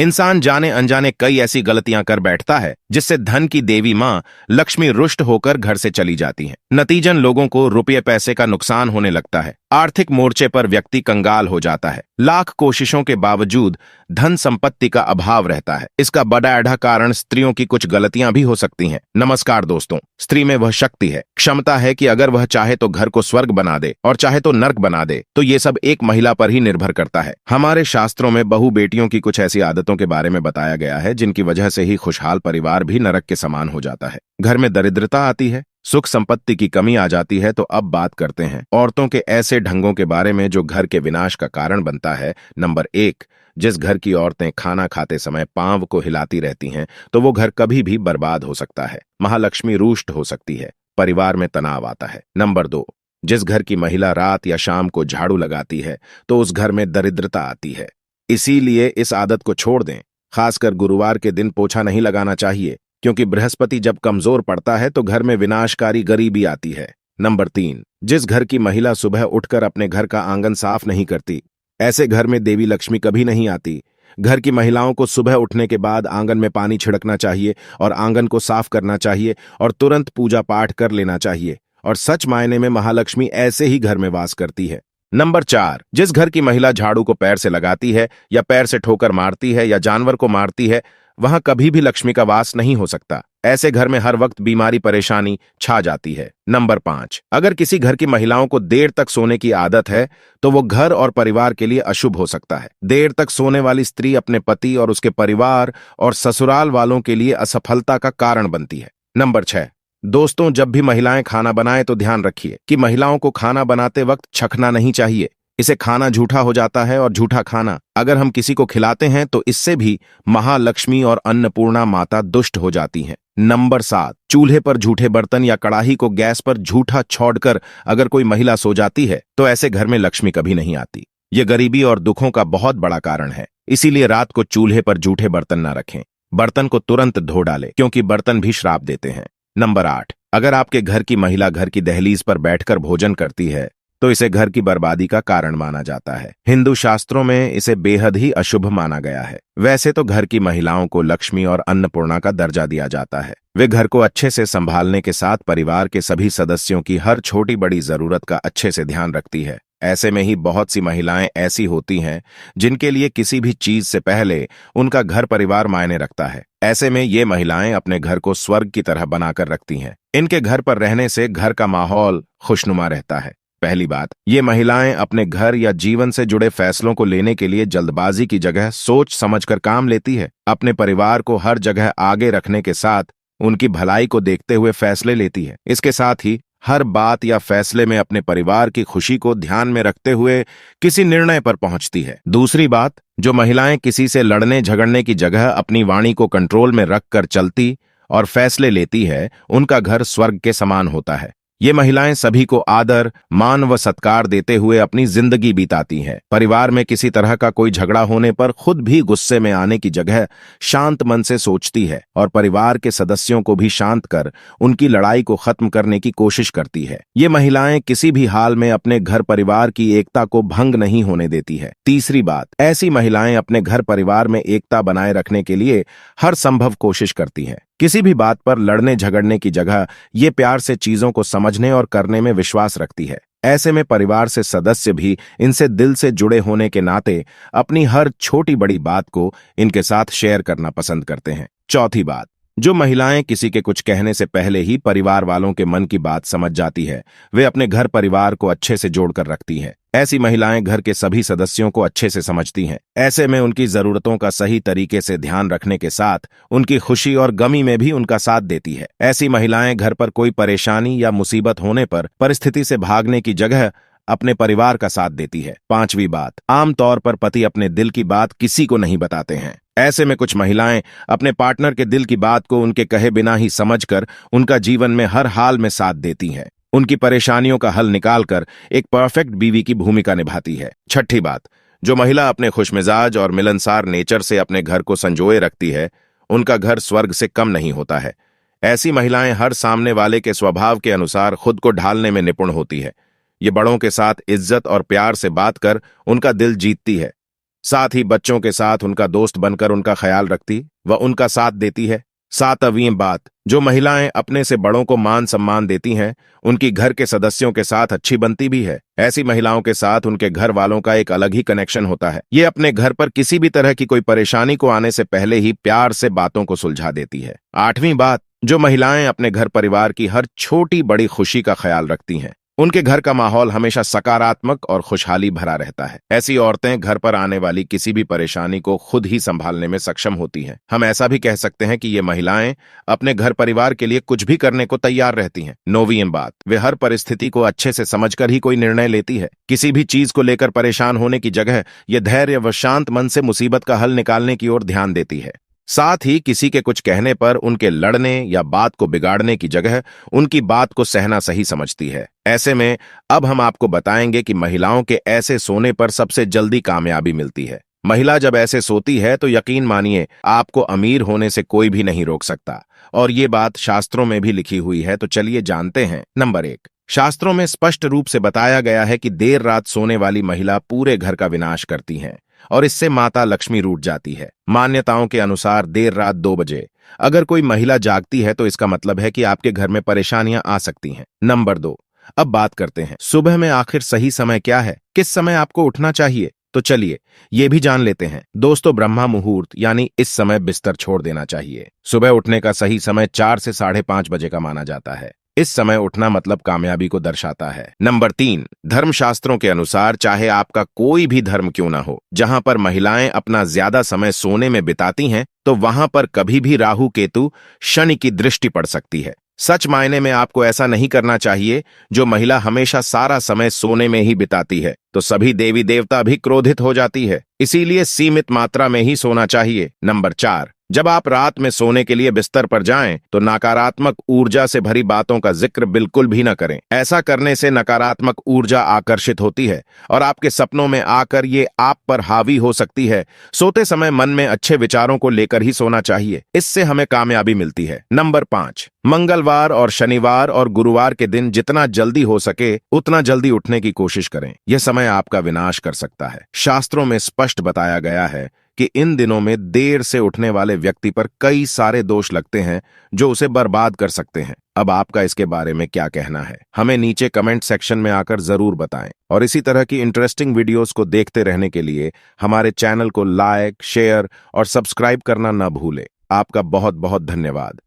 इंसान जाने अनजाने कई ऐसी गलतियां कर बैठता है जिससे धन की देवी मां लक्ष्मी रुष्ट होकर घर से चली जाती हैं। नतीजन लोगों को रुपये पैसे का नुकसान होने लगता है। आर्थिक मोर्चे पर व्यक्ति कंगाल हो जाता है। लाख कोशिशों के बावजूद धन संपत्ति का अभाव रहता है। इसका बड़ा आधा कारण स्त्रियों की कुछ गलतियां भी हो सकती हैं। नमस्कार दोस्तों, स्त्री में वह शक्ति है, क्षमता है कि अगर वह चाहे तो घर को स्वर्ग बना दे और चाहे तो नर्क बना दे। तो ये सब एक महिला पर ही निर्भर करता है। हमारे शास्त्रों में बहू बेटियों की कुछ ऐसी आदतों के बारे में बताया गया है जिनकी वजह से ही खुशहाल परिवार भी नरक के समान हो जाता है। घर में दरिद्रता आती है, सुख संपत्ति की कमी आ जाती है। तो अब बात करते हैं औरतों के ऐसे ढंगों के बारे में जो घर के विनाश का कारण बनता है। नंबर 1, जिस घर की औरतें खाना खाते समय पांव को हिलाती रहती हैं तो वो घर कभी भी बर्बाद हो सकता है। महालक्ष्मी रुष्ट हो सकती है, परिवार में तनाव आता है। नंबर 2, जिस घर की महिला रात या शाम को झाड़ू लगाती है तो उस घर में दरिद्रता आती है। इसीलिए इस आदत को छोड़ दें। खासकर गुरुवार के दिन पोछा नहीं लगाना चाहिए, क्योंकि बृहस्पति जब कमजोर पड़ता है तो घर में विनाशकारी गरीबी आती है। नंबर 3, जिस घर की महिला सुबह उठकर अपने घर का आंगन साफ नहीं करती, ऐसे घर में देवी लक्ष्मी कभी नहीं आती। घर की महिलाओं को सुबह उठने के बाद आंगन में पानी छिड़कना चाहिए और आंगन को साफ करना चाहिए और तुरंत पूजा पाठ कर लेना चाहिए। और सच मायने में महालक्ष्मी ऐसे ही घर में वास करती है। नंबर 4, जिस घर की महिला झाड़ू को पैर से लगाती है या पैर से ठोकर मारती है या जानवर को मारती है, वहां कभी भी लक्ष्मी का वास नहीं हो सकता। ऐसे घर में हर वक्त बीमारी परेशानी छा जाती है। नंबर 5, अगर किसी घर की महिलाओं को देर तक सोने की आदत है तो वो घर और परिवार के लिए अशुभ हो सकता है। देर तक सोने वाली स्त्री अपने पति और उसके परिवार और ससुराल वालों के लिए असफलता का कारण बनती है। नंबर 6, दोस्तों, जब भी महिलाएं खाना बनाएं तो ध्यान रखिए कि महिलाओं को खाना बनाते वक्त छकना नहीं चाहिए। इसे खाना झूठा हो जाता है और झूठा खाना अगर हम किसी को खिलाते हैं तो इससे भी महालक्ष्मी और अन्नपूर्णा माता दुष्ट हो जाती हैं। नंबर 7, चूल्हे पर झूठे बर्तन या कड़ाही को गैस पर झूठा छोड़कर अगर कोई महिला सो जाती है तो ऐसे घर में लक्ष्मी कभी नहीं आती। ये गरीबी और दुखों का बहुत बड़ा कारण है। इसीलिए रात को चूल्हे पर झूठे बर्तन न रखें। बर्तन को तुरंत धो डालें, क्योंकि बर्तन भी श्राप देते हैं। नंबर 8, अगर आपके घर की महिला घर की दहलीज पर बैठकर भोजन करती है तो इसे घर की बर्बादी का कारण माना जाता है। हिंदू शास्त्रों में इसे बेहद ही अशुभ माना गया है। वैसे तो घर की महिलाओं को लक्ष्मी और अन्नपूर्णा का दर्जा दिया जाता है। वे घर को अच्छे से संभालने के साथ परिवार के सभी सदस्यों की हर छोटी बड़ी जरूरत का अच्छे से ध्यान रखती है। ऐसे में ही बहुत सी महिलाएं ऐसी होती हैं जिनके लिए किसी भी चीज से पहले उनका घर परिवार मायने रखता है। ऐसे में ये महिलाएं अपने घर को स्वर्ग की तरह बनाकर रखती हैं। इनके घर पर रहने से घर का माहौल खुशनुमा रहता है। पहली बात, ये महिलाएं अपने घर या जीवन से जुड़े फैसलों को लेने के लिए जल्दबाजी की जगह सोच समझकर काम लेती है। अपने परिवार को हर जगह आगे रखने के साथ उनकी भलाई को देखते हुए फैसले लेती है। इसके साथ ही हर बात या फैसले में अपने परिवार की खुशी को ध्यान में रखते हुए किसी निर्णय पर पहुंचती है। दूसरी बात, जो महिलाएं किसी से लड़ने झगड़ने की जगह अपनी वाणी को कंट्रोल में रखकर चलती और फैसले लेती है, उनका घर स्वर्ग के समान होता है। ये महिलाएं सभी को आदर, मान व सत्कार देते हुए अपनी जिंदगी बिताती हैं। परिवार में किसी तरह का कोई झगड़ा होने पर खुद भी गुस्से में आने की जगह शांत मन से सोचती है और परिवार के सदस्यों को भी शांत कर उनकी लड़ाई को खत्म करने की कोशिश करती है। ये महिलाएं किसी भी हाल में अपने घर परिवार की एकता को भंग नहीं होने देती है। तीसरी बात, ऐसी महिलाएं अपने घर परिवार में एकता बनाए रखने के लिए हर संभव कोशिश करती हैं। किसी भी बात पर लड़ने झगड़ने की जगह ये प्यार से चीजों को समझने और करने में विश्वास रखती है। ऐसे में परिवार से सदस्य भी इनसे दिल से जुड़े होने के नाते अपनी हर छोटी बड़ी बात को इनके साथ शेयर करना पसंद करते हैं। चौथी बात, जो महिलाएं किसी के कुछ कहने से पहले ही परिवार वालों के मन की बात समझ जाती है, वे अपने घर परिवार को अच्छे से जोड़कर रखती हैं। ऐसी महिलाएं घर के सभी सदस्यों को अच्छे से समझती हैं। ऐसे में उनकी जरूरतों का सही तरीके से ध्यान रखने के साथ उनकी खुशी और गमी में भी उनका साथ देती है। ऐसी महिलाएं घर पर कोई परेशानी या मुसीबत होने पर परिस्थिति से भागने की जगह अपने परिवार का साथ देती है। पांचवी बात, आमतौर पर पति अपने दिल की बात किसी को नहीं बताते हैं। ऐसे में कुछ महिलाएं अपने पार्टनर के दिल की बात को उनके कहे बिना ही समझकर उनका जीवन में हर हाल में साथ देती हैं। उनकी परेशानियों का हल निकालकर एक परफेक्ट बीवी की भूमिका निभाती है। छठी बात, जो महिला अपने खुशमिजाज और मिलनसार नेचर से अपने घर को संजोए रखती है, उनका घर स्वर्ग से कम नहीं होता है। ऐसी महिलाएं हर सामने वाले के स्वभाव के अनुसार खुद को ढालने में निपुण होती है। ये बड़ों के साथ इज्जत और प्यार से बात कर उनका दिल जीतती है। साथ ही बच्चों के साथ उनका दोस्त बनकर उनका ख्याल रखती व उनका साथ देती है। 7वीं बात, जो महिलाएं अपने से बड़ों को मान सम्मान देती हैं, उनकी घर के सदस्यों के साथ अच्छी बनती भी है। ऐसी महिलाओं के साथ उनके घर वालों का एक अलग ही कनेक्शन होता है। ये अपने घर पर किसी भी तरह की कोई परेशानी को आने से पहले ही प्यार से बातों को सुलझा देती है। 8वीं बात, जो महिलाएं अपने घर परिवार की हर छोटी बड़ी खुशी का ख्याल रखती हैं, उनके घर का माहौल हमेशा सकारात्मक और खुशहाली भरा रहता है। ऐसी औरतें घर पर आने वाली किसी भी परेशानी को खुद ही संभालने में सक्षम होती हैं। हम ऐसा भी कह सकते हैं कि ये महिलाएं अपने घर परिवार के लिए कुछ भी करने को तैयार रहती हैं। 9वीं बात, वे हर परिस्थिति को अच्छे से समझकर ही कोई निर्णय लेती है। किसी भी चीज को लेकर परेशान होने की जगह ये धैर्य व शांत मन से मुसीबत का हल निकालने की ओर ध्यान देती है। साथ ही किसी के कुछ कहने पर उनके लड़ने या बात को बिगाड़ने की जगह उनकी बात को सहना सही समझती है। ऐसे में अब हम आपको बताएंगे कि महिलाओं के ऐसे सोने पर सबसे जल्दी कामयाबी मिलती है। महिला जब ऐसे सोती है तो यकीन मानिए आपको अमीर होने से कोई भी नहीं रोक सकता, और ये बात शास्त्रों में भी लिखी हुई है। तो चलिए जानते हैं। नंबर 1, शास्त्रों में स्पष्ट रूप से बताया गया है कि देर रात सोने वाली महिला पूरे घर का विनाश करती हैं और इससे माता लक्ष्मी रूठ जाती है। मान्यताओं के अनुसार देर रात 2 बजे अगर कोई महिला जागती है तो इसका मतलब है कि आपके घर में परेशानियां आ सकती हैं। नंबर 2, अब बात करते हैं सुबह में आखिर सही समय क्या है, किस समय आपको उठना चाहिए। तो चलिए ये भी जान लेते हैं। दोस्तों, ब्रह्मा मुहूर्त यानी इस समय बिस्तर छोड़ देना चाहिए। सुबह उठने का सही समय 4 से 5:30 बजे का माना जाता है। इस समय उठना मतलब कामयाबी को दर्शाता है। नंबर 3, धर्मशास्त्रों के अनुसार चाहे आपका कोई भी धर्म क्यों ना हो, जहां पर महिलाएं अपना ज्यादा समय सोने में बिताती हैं तो वहां पर कभी भी राहु केतु शनि की दृष्टि पड़ सकती है। सच मायने में आपको ऐसा नहीं करना चाहिए। जो महिला हमेशा सारा समय सोने में ही बिताती है तो सभी देवी देवता भी क्रोधित हो जाती है, इसीलिए सीमित मात्रा में ही सोना चाहिए। नंबर 4, जब आप रात में सोने के लिए बिस्तर पर जाएं तो नकारात्मक ऊर्जा से भरी बातों का जिक्र बिल्कुल भी न करें। ऐसा करने से नकारात्मक ऊर्जा आकर्षित होती है और आपके सपनों में आकर ये आप पर हावी हो सकती है। सोते समय मन में अच्छे विचारों को लेकर ही सोना चाहिए, इससे हमें कामयाबी मिलती है। नंबर 5, मंगलवार और शनिवार और गुरुवार के दिन जितना जल्दी हो सके उतना जल्दी उठने की कोशिश करें। यह समय आपका विनाश कर सकता है। शास्त्रों में स्पष्ट बताया गया है कि इन दिनों में देर से उठने वाले व्यक्ति पर कई सारे दोष लगते हैं जो उसे बर्बाद कर सकते हैं। अब आपका इसके बारे में क्या कहना है, हमें नीचे कमेंट सेक्शन में आकर जरूर बताएं। और इसी तरह की इंटरेस्टिंग वीडियोस को देखते रहने के लिए हमारे चैनल को लाइक, शेयर और सब्सक्राइब करना न भूलें। आपका बहुत बहुत धन्यवाद।